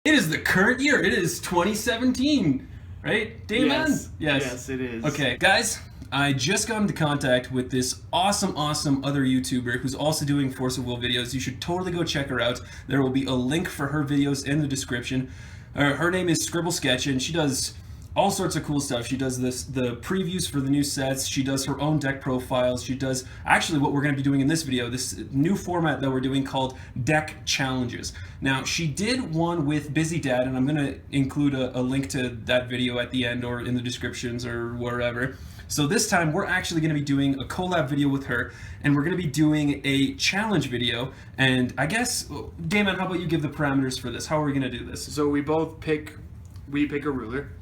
It is the current year. It is 2017, right, Dayman? Yes. Yes, it is. Okay, guys, I just got into contact with this awesome other YouTuber who's also doing Force of Will videos. You should totally go check her out. There will be a link for her videos in the description. Her name is Scribble Sketch, and she does all sorts of cool stuff. She does the previews for the new sets. She does her own deck profiles. She does actually what we're going to be doing in this video, this new format that we're doing called deck challenges. Now, she did one with Busy Dad, and I'm going to include a link to that video at the end or in the descriptions or wherever. So this time we're actually going to be doing a collab video with her, and we're going to be doing a challenge video. And I guess, Dayman, how about you give the parameters for this? How are we going to do this? So we pick a ruler.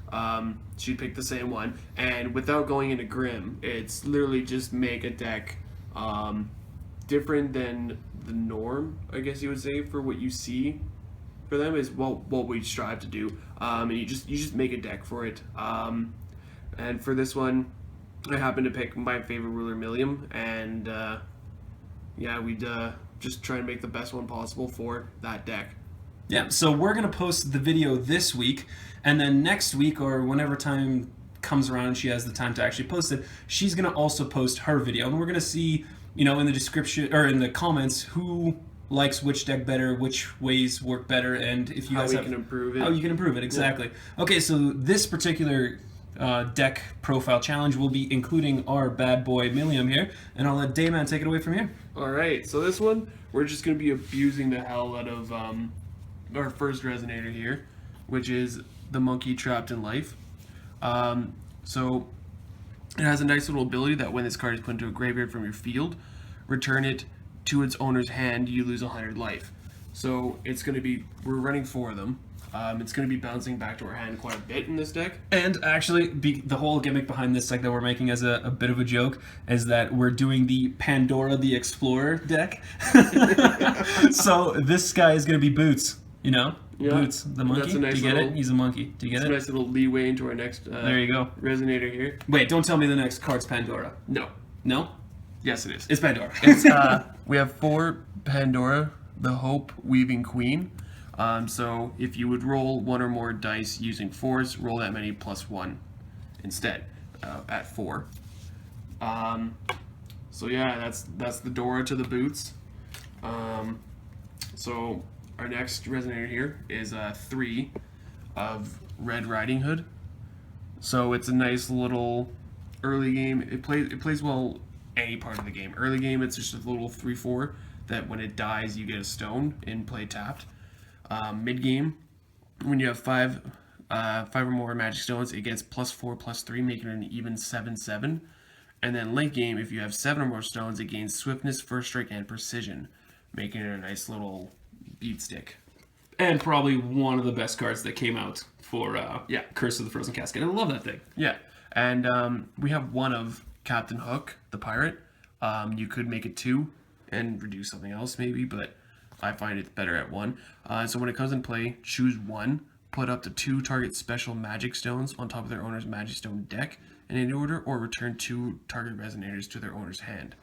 She'd pick the same one, and without going into Grim, it's literally just make a deck different than the norm, I guess you would say, for what you see for them is what we strive to do. And you just make a deck for it. And for this one, I happened to pick my favorite ruler, Millium, and yeah, we'd just try and make the best one possible for that deck. Yeah, so we're going to post the video this week, and then next week, or whenever time comes around and she has the time to actually post it, she's going to also post her video. And we're going to see, you know, in the description, or in the comments, who likes which deck better, which ways work better, and if you guys can improve it. How you can improve it, exactly. Yeah. Okay, so this particular deck profile challenge will be including our bad boy Millium here, and I'll let Dayman take it away from here. Alright, so this one, we're just going to be abusing the hell out of our first resonator here, which is the monkey trapped in life. So it has a nice little ability that when this card is put into a graveyard from your field, return it to its owner's hand, you lose 100 life. So it's going to be, we're running 4 of them. It's going to be bouncing back to our hand quite a bit in this deck. And actually, the whole gimmick behind this deck that we're making as a bit of a joke is that we're doing the Pan-Dora the Explorer deck. So this guy is going to be Boots, you know? Yeah. Boots, the monkey. That's a nice Do you get it? He's a monkey. Do you get it? A nice little leeway into our next there you go. Resonator here. Wait, don't tell me the next card's Pan-Dora. No. No? Yes, it is. It's Pan-Dora. It's, we have 4 Pan-Dora, the Hope Weaving Queen. So if you would roll 1 or more dice using force, roll that many plus 1 instead at 4. So yeah, that's the Dora to the Boots. So our next Resonator here is 3 of Red Riding Hood. So it's a nice little early game. It plays well any part of the game. Early game, it's just a little 3/4 that when it dies, you get a stone in play tapped. Mid game, when you have 5 or more magic stones, it gets +4/+3, making it an even 7/7. And then late game, if you have 7 or more stones, it gains swiftness, first strike, and precision, making it a nice little beat stick. And probably one of the best cards that came out for Curse of the Frozen Casket. I love that thing. Yeah, and we have 1 of Captain Hook, the pirate. You could make it 2 and reduce something else maybe, but I find it's better at 1. So when it comes in play, choose 1, put up to 2 target special magic stones on top of their owner's magic stone deck in any order, or return 2 target resonators to their owner's hand.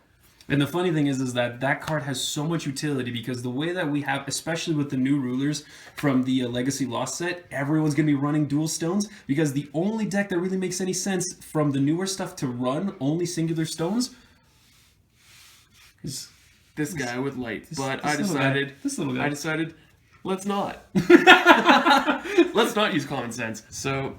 And the funny thing is that card has so much utility because the way that we have, especially with the new rulers from the Legacy Lost set, everyone's going to be running dual stones because the only deck that really makes any sense from the newer stuff to run only singular stones is this guy with light. But I decided, let's not. Let's not use common sense. So,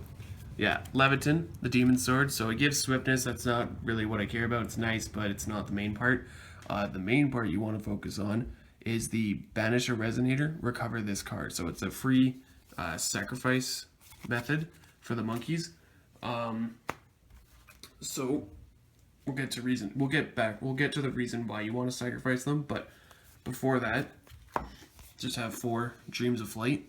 yeah, Leviton, the Demon Sword. So it gives swiftness. That's not really what I care about. It's nice, but it's not the main part. The main part you want to focus on is the Banish a Resonator, recover this card. So it's a free sacrifice method for the monkeys. So we'll get to the reason why you want to sacrifice them, but before that, just have 4 Dreams of Flight.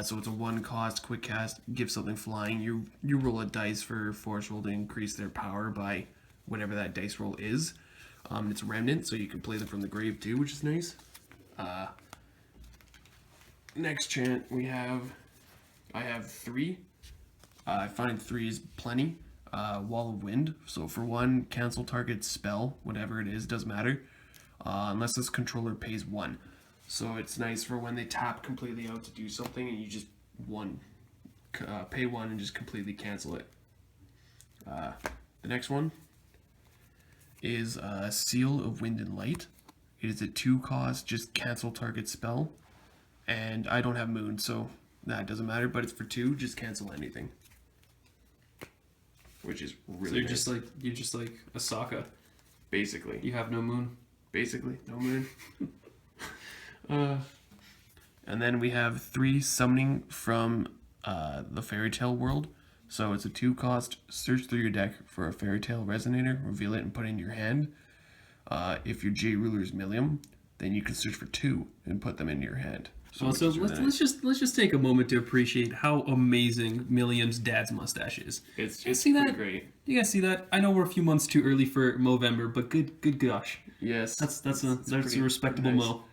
So it's a 1 cost quick cast, give something flying. You roll a dice for force roll to increase their power by whatever that dice roll is. It's Remnant, so you can play them from the grave too, which is nice. Next chant I have 3. I find 3 is plenty. Wall of Wind, so for 1, cancel target spell, whatever it is, doesn't matter, unless this controller pays 1. So it's nice for when they tap completely out to do something and you just pay one and just completely cancel it. The next one is Seal of Wind and Light. It is a 2-cost, just cancel target spell. And I don't have Moon, so that doesn't matter, but it's for 2, just cancel anything. Which is really So you're nice. just like Asaka. Basically. You have no moon. Basically, no Moon. And then we have 3 Summoning from the Fairy Tale world. So it's a 2-cost, search through your deck for a Fairy Tale Resonator, reveal it and put it in your hand. If your J ruler is Millium, then you can search for 2 and put them in your hand. So Also, let's just take a moment to appreciate how amazing Milliam's dad's mustache is. It's see pretty that? great. You guys see that? I know we're a few months too early for Movember, but good gosh, Yes. that's pretty a respectable nice. Mo.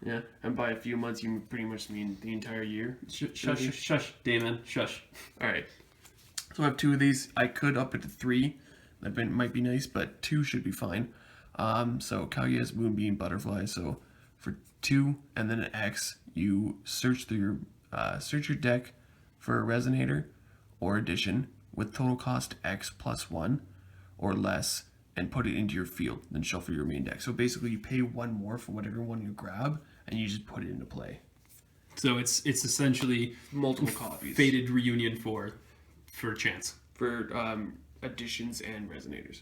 Yeah, and by a few months you pretty much mean the entire year. Shush, Dayman, shush. Alright. So I have 2 of these. I could up it to 3. That might be nice, but 2 should be fine. So Kaguya's Moonbeam Butterfly. So for 2 and then an X, you search through your deck for a Resonator or Addition with total cost X plus 1 or less, and put it into your field. Then shuffle your main deck. So basically, you pay 1 more for whatever one you grab, and you just put it into play. So it's essentially Multiple copies. Fated Reunion for chance. For Additions and Resonators.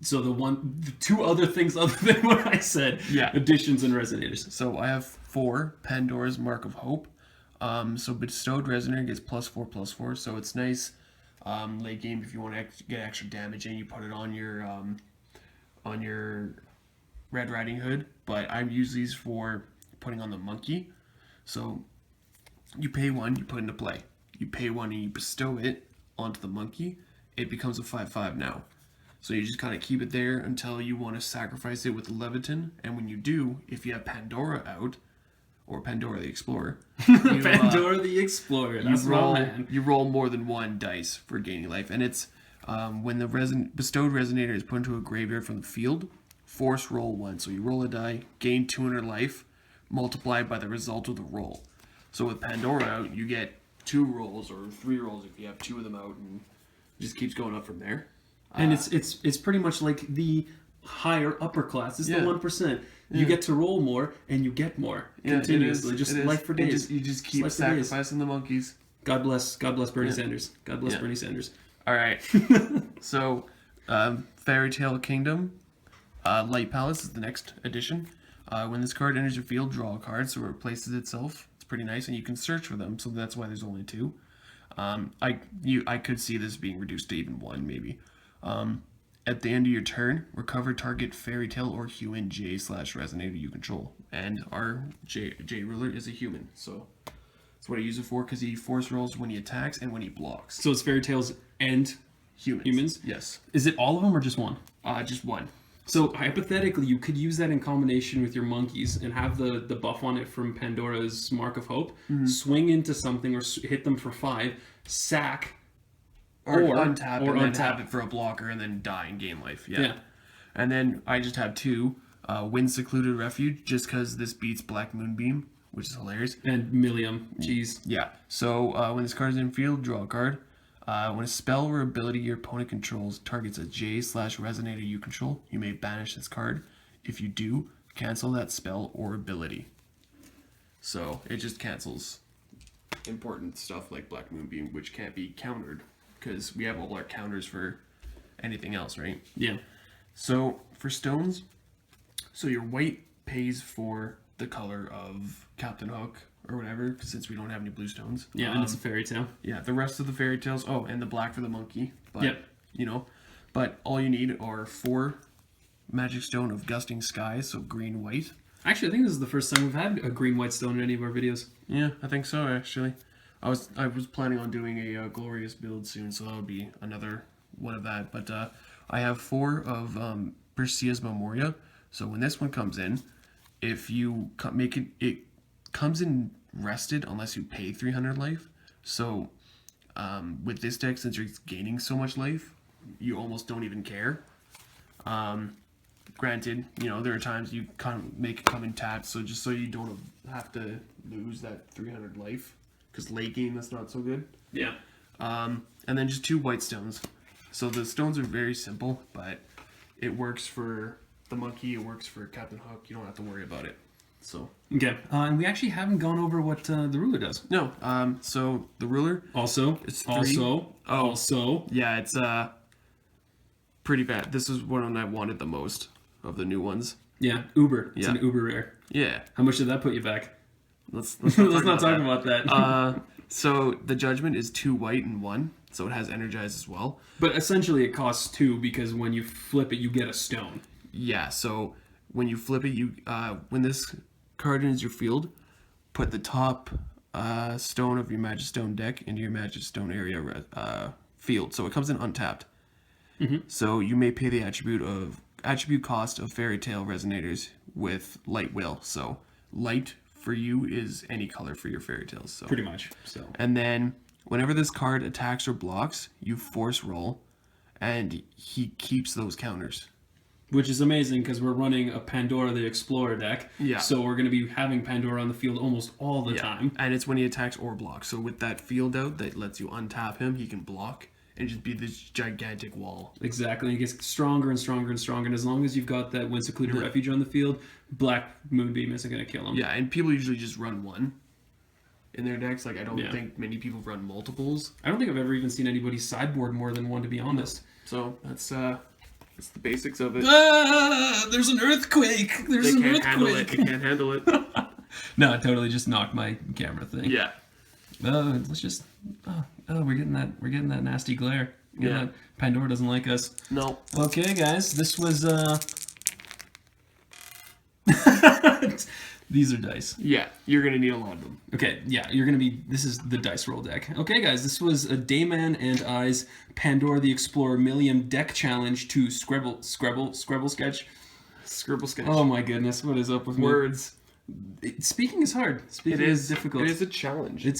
So the 2 other things other than what I said. Yeah. Additions and Resonators. So I have 4 Pan-Dora's Mark of Hope. So Bestowed Resonator gets +4/+4, so it's nice late game if you want to get extra damage and you put it on your Red Riding Hood. But I use these for putting on the monkey. So you pay 1, you put into play. You pay 1 and you bestow it onto the monkey. It becomes a 5/5 now. So you just kind of keep it there until you want to sacrifice it with the Leviathan. And when you do, if you have Pan-Dora out, or Pan-Dora the Explorer, you, Pan-Dora the Explorer. That's my man. you roll more than 1 dice for gaining life. And it's when the bestowed Resonator is put into a graveyard from the field, force roll 1. So you roll a die, gain 200 life, multiplied by the result of the roll. So with Pan-Dora out, you get 2 rolls or 3 rolls if you have 2 of them out, and it just keeps going up from there. And it's pretty much like the higher upper class. It's Yeah. the 1%. You get to roll more and you get more continuously. Just life for days. You just keep sacrificing the monkeys. God bless Bernie Sanders. God bless Yeah. Bernie Sanders. All right. So, Fairy Tale Kingdom, Light Palace is the next edition. When this card enters your field, draw a card, so it replaces itself. It's pretty nice, and you can search for them. So that's why there's only 2. I could see this being reduced to even 1 maybe. At the end of your turn, recover target Fairy Tale or human J/Resonator you control. And our J ruler is a human, so that's what I use it for, because he force rolls when he attacks and when he blocks. So it's Fairy Tales and humans? Yes. Is it all of them or just 1? Just 1. So hypothetically, you could use that in combination with your monkeys and have the buff on it from Pandora's Mark of Hope, swing into something or hit them for 5, sack, Or untap or and then untap have it for a blocker and then die and gain life. Yeah. Yeah. And then I just have 2. Wind Secluded Refuge, just because this beats Black Moonbeam, which is hilarious. And Millium. Jeez. Yeah. So when this card is in field, draw a card. When a spell or ability your opponent controls targets a J/Resonator you control, you may banish this card. If you do, cancel that spell or ability. So it just cancels important stuff like Black Moonbeam, which can't be countered, because we have all our counters for anything else, right? Yeah. So for stones, so your white pays for the color of Captain Hook or whatever, since we don't have any blue stones. Yeah, and it's a fairy tale. Yeah, the rest of the fairy tales. Oh, and the black for the monkey. But, Yep. But all you need are 4 magic stone of gusting skies, so green, white. Actually, I think this is the first time we've had a green-white stone in any of our videos. Yeah, I think so, actually. I was planning on doing a glorious build soon, so that would be another one of that. But I have 4 of Perseus Memoria. So when this one comes in, if you make it, it comes in rested unless you pay 300 life. So with this deck, since you're gaining so much life, you almost don't even care. granted, you know, there are times you can't make it come in tapped, so just so you don't have to lose that 300 life, because late game that's not so good. Yeah. And then just 2 white stones. So the stones are very simple, but it works for the monkey, it works for Captain Hook. You don't have to worry about it. So Okay. And we actually haven't gone over what the ruler does. no. So the ruler Also, it's 3. also. Yeah, it's pretty bad. This is one I wanted the most of the new ones. Yeah, Uber. It's Yeah. an Uber rare. Yeah. How much did that put you back? Let's Let's not talk about that. So the judgment is 2 white and 1, so it has energize as well. But essentially, it costs 2 because when you flip it, you get a stone. Yeah. So when you flip it, you when this card enters your field, put the top stone of your Magic Stone deck into your Magic Stone area field. So it comes in untapped. So you may pay the attribute cost of Fairy Tale Resonators with Light Will. So light for you is any color for your Fairy Tales. So Pretty much. So. and then whenever this card attacks or blocks, you force roll, and he keeps those counters. Which is amazing because we're running a Pan-Dora the Explorer deck. Yeah. So we're going to be having Pan-Dora on the field almost all the time. And it's when he attacks or blocks. So with that field out that lets you untap him, he can block and just be this gigantic wall. Exactly. It gets stronger and stronger and stronger. And as long as you've got that Wind Secluded Refuge on the field, Black Moonbeam isn't going to kill him. Yeah, and people usually just run 1 in their decks. Like, I don't Yeah. think many people run multiples. I don't think I've ever even seen anybody sideboard more than 1, to be honest. So that's the basics of it. Ah, there's an earthquake. There's They an can't handle it. earthquake. They can't handle it. No, I totally just knocked my camera thing. Yeah. Let's just. We're getting that. We're getting that nasty glare. Yeah. Pandora doesn't like us. No. Okay, guys, this was. These are dice. Yeah, you're gonna need a lot of them. Okay, yeah, you're gonna be. This is the dice roll deck. Okay, guys, this was a Dayman and I's Pan-Dora the Explorer Millium deck challenge to Scribble Sketch. Scribble Sketch. Oh my goodness, what is up with Words. Speaking is hard. Speaking is difficult. It is a challenge. It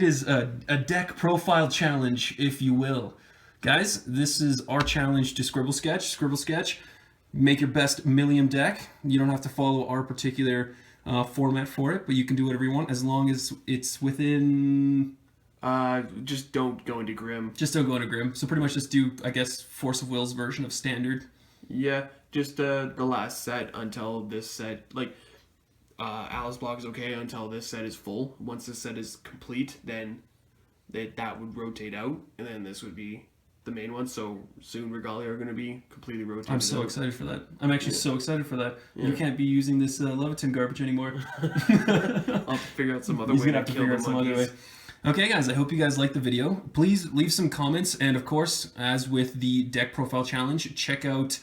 is a deck profile challenge, if you will. Guys, this is our challenge to Scribble Sketch. Scribble Sketch, make your best Millium deck. You don't have to follow our particular format for it, but you can do whatever you want as long as it's within... Just don't go into Grim. Just don't go into Grim. So pretty much just do, I guess, Force of Will's version of Standard. Yeah, just the last set until this set, like, Alice block is okay until this set is full. Once this set is complete, then that would rotate out, and then this would be the main one. So soon Regalia are going to be completely rotated. I'm so excited for that. I'm actually so excited for that. Yeah. You can't be using this Leviton garbage anymore. I'll figure out some other He's way gonna have to figure out some other way. Okay, guys, I hope you guys liked the video. Please leave some comments, and of course, as with the deck profile challenge, check out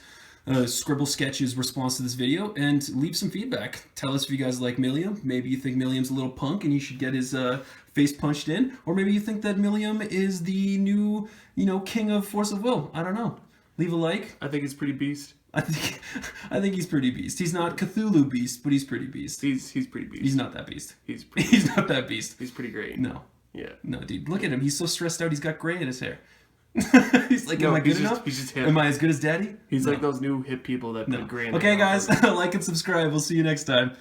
Scribble Sketch's response to this video and leave some feedback. Tell us if you guys like Millium. Maybe you think Millium's a little punk and you should get his face punched in, or maybe you think that Millium is the new, king of Force of Will. I don't know. Leave a like. I think it's pretty beast. I think he's pretty beast. He's not Cthulhu beast, but he's pretty beast. He's pretty beast. He's not that beast. He's pretty He's not that beast. He's pretty great. No. Yeah. No, dude. Look at him. He's so stressed out. He's got gray in his hair. He's like, No, am I good he's just- enough? he's just hip. Am I as good as Daddy? He's No. like those new hip people that put gray in their Okay, hair. guys. Like and subscribe. We'll see you next time.